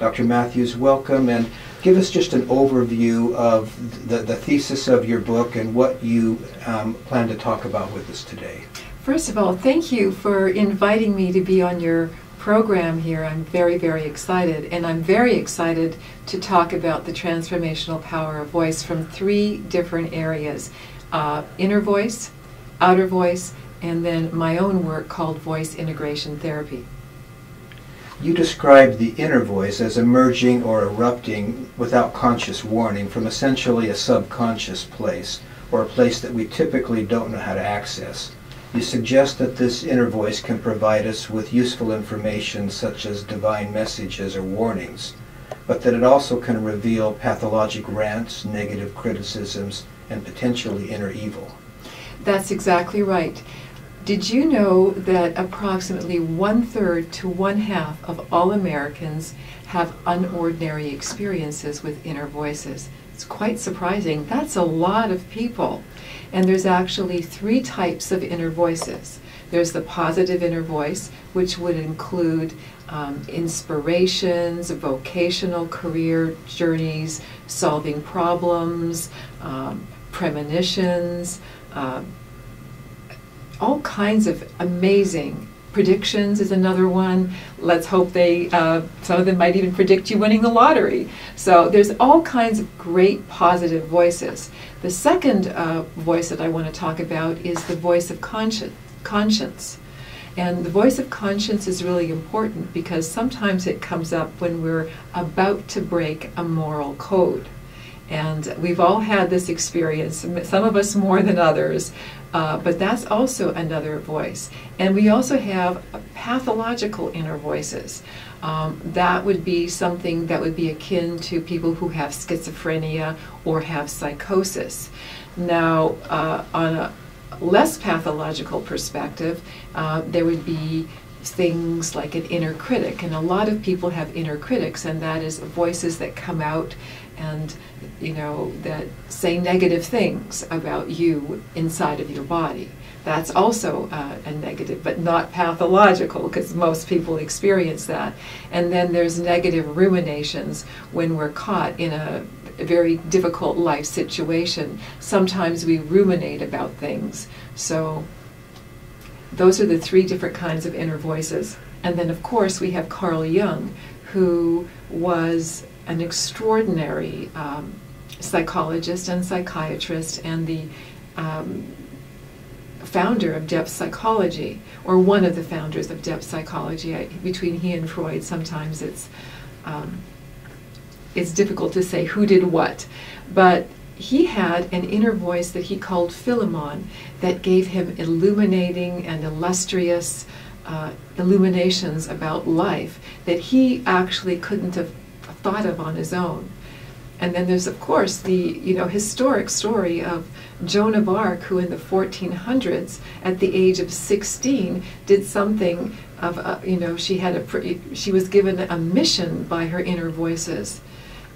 Dr. Matthews, welcome, and give us just an overview of the thesis of your book and what you plan to talk about with us today. First of all, thank you for inviting me to be on your program here. I'm very, very excited, and I'm very excited to talk about the transformational power of voice from 3 different areas: inner voice, outer voice, and then my own work called voice integration therapy. You described the inner voice as emerging or erupting without conscious warning from essentially a subconscious place, or a place that we typically don't know how to access. You suggest that this inner voice can provide us with useful information such as divine messages or warnings, but that it also can reveal pathologic rants, negative criticisms, and potentially inner evil. That's exactly right. Did you know that approximately 1/3 to 1/2 of all Americans have unordinary experiences with inner voices? It's quite surprising. That's a lot of people. And there's actually 3 types of inner voices. There's the positive inner voice, which would include inspirations, vocational career journeys, solving problems, premonitions, all kinds of amazing predictions is another one. Let's hope some of them might even predict you winning the lottery. So there's all kinds of great positive voices. The second voice that I want to talk about is the voice of conscience. And the voice of conscience is really important because sometimes it comes up when we're about to break a moral code. And we've all had this experience, some of us more than others, but that's also another voice. And we also have pathological inner voices. That would be something that would be akin to people who have schizophrenia or have psychosis. Now, on a less pathological perspective, there would be things like an inner critic, and a lot of people have inner critics, and that is voices that come out and that say negative things about you inside of your body. That's also a negative, but not pathological, because most people experience that. And then there's negative ruminations when we're caught in a very difficult life situation. Sometimes we ruminate about things. So those are the 3 different kinds of inner voices. And then, of course, we have Carl Jung, who was an extraordinary psychologist and psychiatrist, and the founder of depth psychology, or one of the founders of depth psychology. Between he and Freud, sometimes it's difficult to say who did what, but he had an inner voice that he called Philemon that gave him illuminating and illustrious illuminations about life that he actually couldn't have thought of on his own. And then there's, of course, the historic story of Joan of Arc, who in the 1400s, at the age of 16, did something of she was given a mission by her inner voices.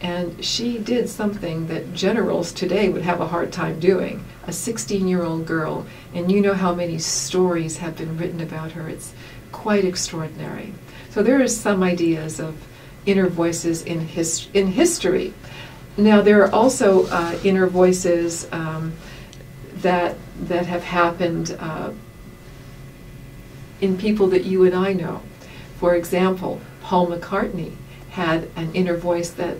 And she did something that generals today would have a hard time doing. A 16-year-old girl, and you know how many stories have been written about her. It's quite extraordinary. So there are some ideas of inner voices in history. Now there are also inner voices that have happened in people that you and I know. For example, Paul McCartney had an inner voice that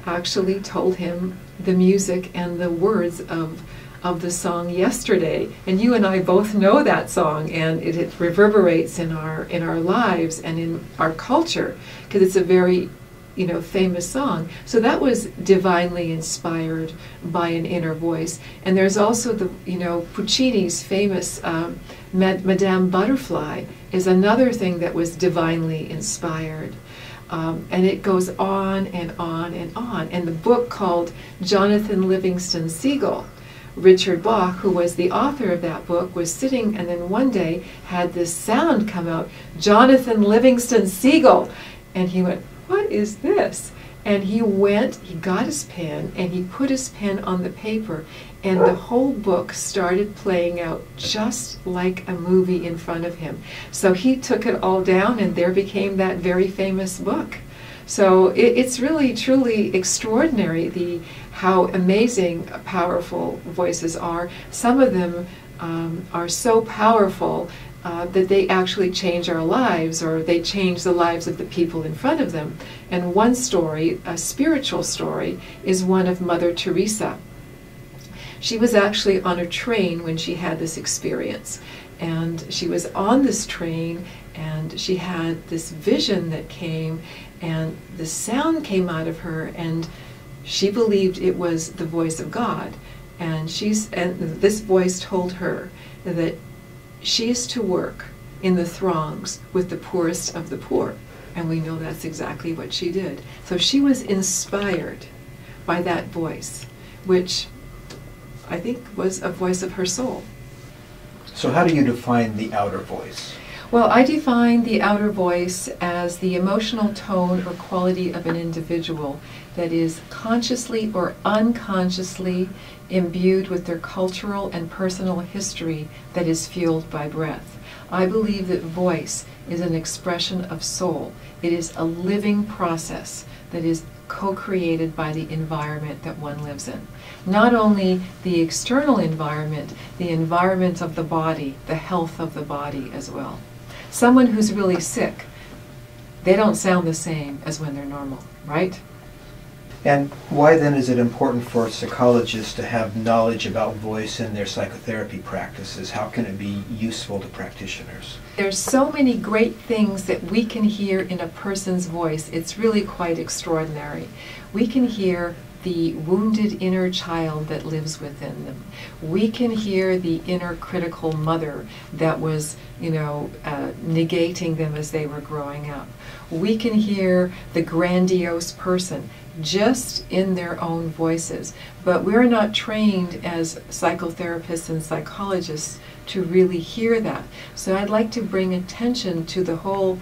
actually told him the music and the words of the song Yesterday. And you and I both know that song, and it reverberates in our lives and in our culture, because it's a very famous song. So that was divinely inspired by an inner voice. And there's also the Puccini's famous Madame Butterfly is another thing that was divinely inspired. And it goes on and on and on. And the book called Jonathan Livingston Seagull, Richard Bach, who was the author of that book, was sitting and then one day had this sound come out, Jonathan Livingston Seagull. And he went, "What is this?" And he got his pen, and he put his pen on the paper, and the whole book started playing out just like a movie in front of him. So he took it all down, and there became that very famous book. So it's really, truly extraordinary how amazing, powerful voices are. Some of them are so powerful that they actually change our lives, or they change the lives of the people in front of them. And one story, a spiritual story, is one of Mother Teresa. She was actually on a train when she had this experience. And she was on this train, and she had this vision that came, and the sound came out of her, and she believed it was the voice of God. And this voice told her that she is to work in the throngs with the poorest of the poor. And we know that's exactly what she did. So she was inspired by that voice, which I think was a voice of her soul. So how do you define the outer voice? Well, I define the outer voice as the emotional tone or quality of an individual that is consciously or unconsciously imbued with their cultural and personal history that is fueled by breath. I believe that voice is an expression of soul. It is a living process that is co-created by the environment that one lives in. Not only the external environment, the environment of the body, the health of the body as well. Someone who's really sick, they don't sound the same as when they're normal, right? And why then is it important for psychologists to have knowledge about voice in their psychotherapy practices? How can it be useful to practitioners? There's so many great things that we can hear in a person's voice. It's really quite extraordinary. We can hear the wounded inner child that lives within them. We can hear the inner critical mother that was, negating them as they were growing up. We can hear the grandiose person just in their own voices. But we're not trained as psychotherapists and psychologists to really hear that. So I'd like to bring attention to the whole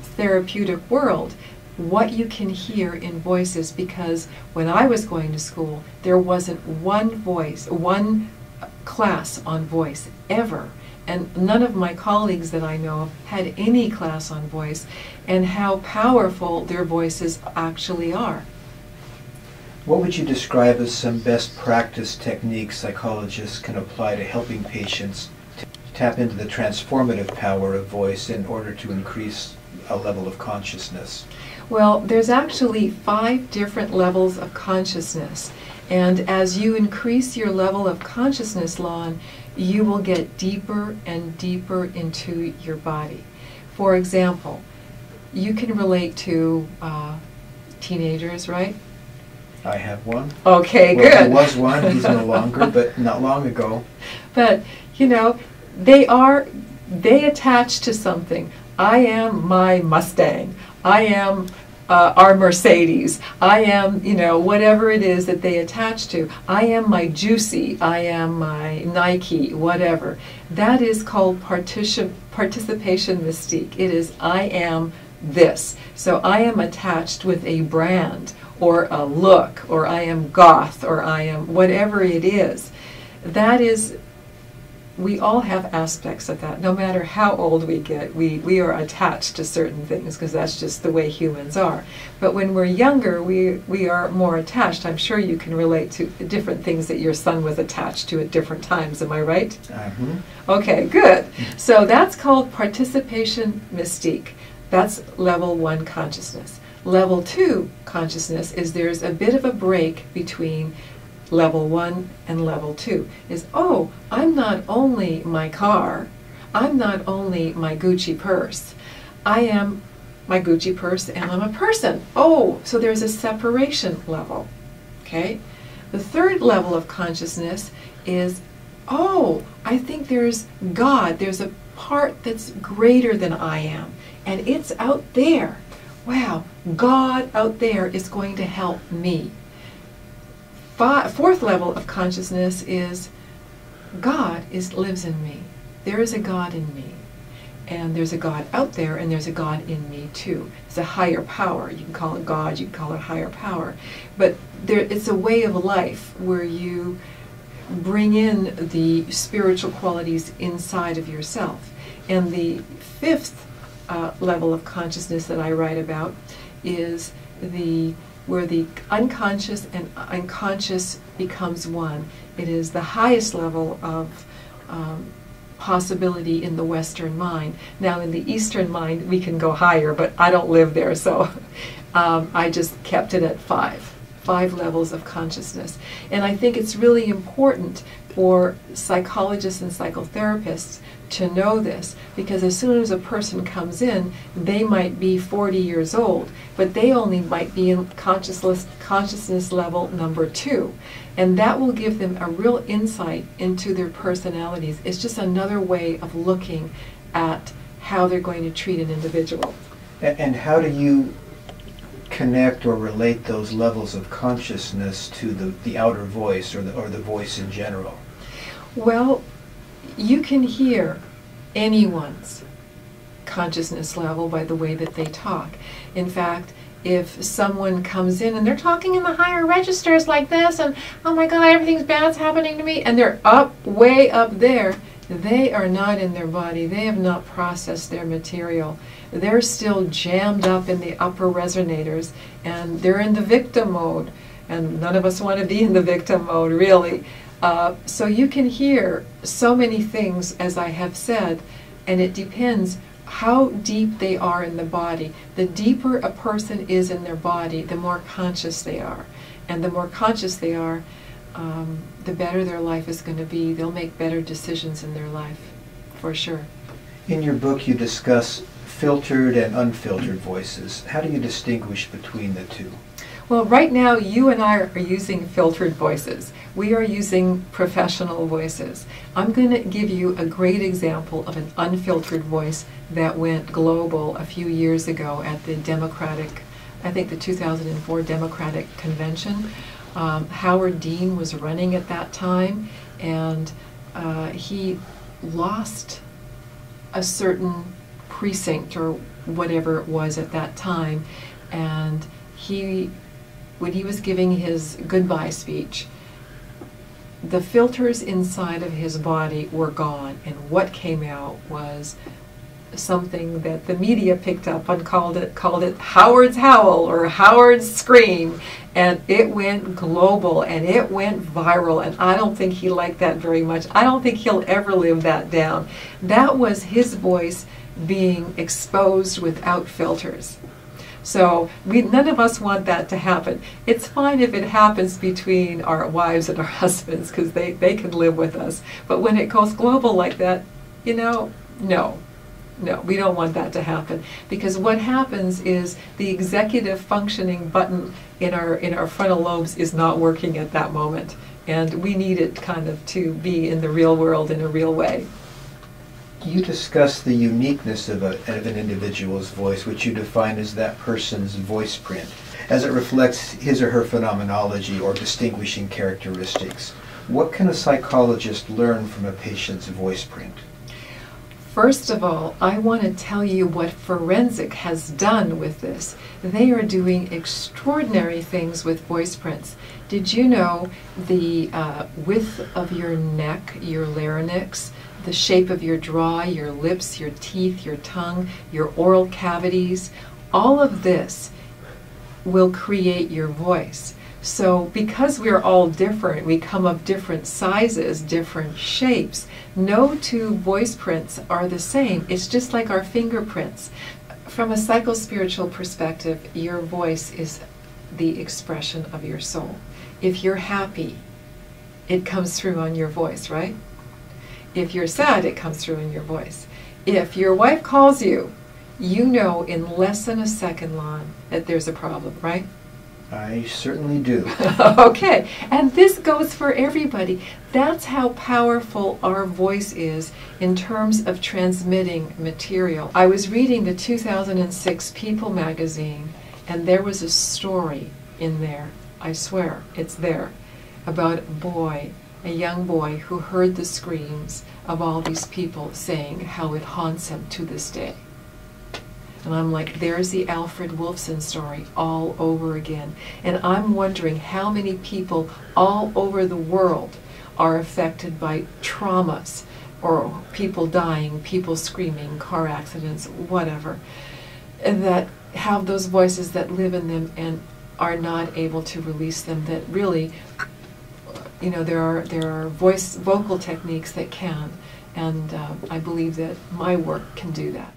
therapeutic world, what you can hear in voices, because when I was going to school, there wasn't one class on voice ever. And none of my colleagues that I know of had any class on voice, and how powerful their voices actually are. What would you describe as some best practice techniques psychologists can apply to helping patients tap into the transformative power of voice in order to increase a level of consciousness? Well, there's actually 5 different levels of consciousness. And as you increase your level of consciousness, Lon, you will get deeper and deeper into your body. For example, you can relate to teenagers, right? I have one. Okay, well, good. There was one, he's no longer, but not long ago. But, they attach to something. I am my Mustang. I am our Mercedes. I am, whatever it is that they attach to. I am my Juicy. I am my Nike, whatever. That is called participation mystique. It is I am this. So I am attached with a brand or a look, or I am goth, or I am whatever it is. That is, we all have aspects of that. No matter how old we get, we are attached to certain things, because that's just the way humans are. But when we're younger, we are more attached. I'm sure you can relate to different things that your son was attached to at different times. Am I right? Mm-hmm. Okay, good. So that's called participation mystique. That's level 1 consciousness. Level 2 consciousness is there's a bit of a break between level 1 and level 2. Is, oh, I'm not only my car, I'm not only my Gucci purse, I am my Gucci purse and I'm a person. Oh, so there's a separation level. Okay? The 3rd level of consciousness is, oh, I think there's God, there's a part that's greater than I am, and it's out there. Wow, God out there is going to help me. 4th level of consciousness is God lives in me. There is a God in me. And there's a God out there, and there's a God in me too. It's a higher power. You can call it God, you can call it higher power. But it's a way of life where you bring in the spiritual qualities inside of yourself. And the 5th level of consciousness that I write about is where the unconscious and unconscious becomes one. It is the highest level of possibility in the Western mind. Now in the Eastern mind we can go higher, but I don't live there, so I just kept it at five levels of consciousness. And I think it's really important for psychologists and psychotherapists to know this, because as soon as a person comes in, they might be 40 years old, but they only might be in consciousness level number 2. And that will give them a real insight into their personalities. It's just another way of looking at how they're going to treat an individual. And how do you connect or relate those levels of consciousness to the outer voice, or the voice in general? Well, you can hear anyone's consciousness level by the way that they talk. In fact, if someone comes in and they're talking in the higher registers like this, and oh my God, everything's bad's happening to me, and they're way up there, they are not in their body. They have not processed their material. They're still jammed up in the upper resonators, and they're in the victim mode. And none of us want to be in the victim mode, really. So you can hear so many things, as I have said, and it depends how deep they are in the body. The deeper a person is in their body, the more conscious they are. And the more conscious they are, the better their life is going to be. They'll make better decisions in their life, for sure. In your book you discuss filtered and unfiltered voices. How do you distinguish between the two? Well, right now you and I are using filtered voices. We are using professional voices. I'm going to give you a great example of an unfiltered voice that went global a few years ago at the Democratic, I think the 2004 Democratic Convention. Howard Dean was running at that time, and he lost a certain precinct or whatever it was at that time, and when he was giving his goodbye speech, the filters inside of his body were gone, and what came out was something that the media picked up and called it Howard's Howl or Howard's Scream, and it went global and it went viral, and I don't think he liked that very much. I don't think he'll ever live that down. That was his voice being exposed without filters. So none of us want that to happen. It's fine if it happens between our wives and our husbands, because they can live with us. But when it goes global like that, no, we don't want that to happen. Because what happens is the executive functioning button in our frontal lobes is not working at that moment. And we need it kind of to be in the real world in a real way. You discuss the uniqueness of an individual's voice, which you define as that person's voice print, as it reflects his or her phenomenology or distinguishing characteristics. What can a psychologist learn from a patient's voice print? First of all, I want to tell you what forensic has done with this. They are doing extraordinary things with voice prints. Did you know the width of your neck, your larynx, the shape of your jaw, your lips, your teeth, your tongue, your oral cavities, all of this will create your voice. So because we're all different, we come of different sizes, different shapes, no two voice prints are the same. It's just like our fingerprints. From a psychospiritual perspective, your voice is the expression of your soul. If you're happy, it comes through on your voice, right? If you're sad, it comes through in your voice. If your wife calls you, you know in less than a second, Lon, that there's a problem, right? I certainly do. Okay, and this goes for everybody. That's how powerful our voice is in terms of transmitting material. I was reading the 2006 People magazine, and there was a story in there, I swear, it's there, about a young boy who heard the screams of all these people saying how it haunts him to this day. And I'm like, there's the Alfred Wolfson story all over again. And I'm wondering how many people all over the world are affected by traumas, or people dying, people screaming, car accidents, whatever. that have those voices that live in them and are not able to release them, that really, you know, there are vocal techniques that can, and I believe that my work can do that.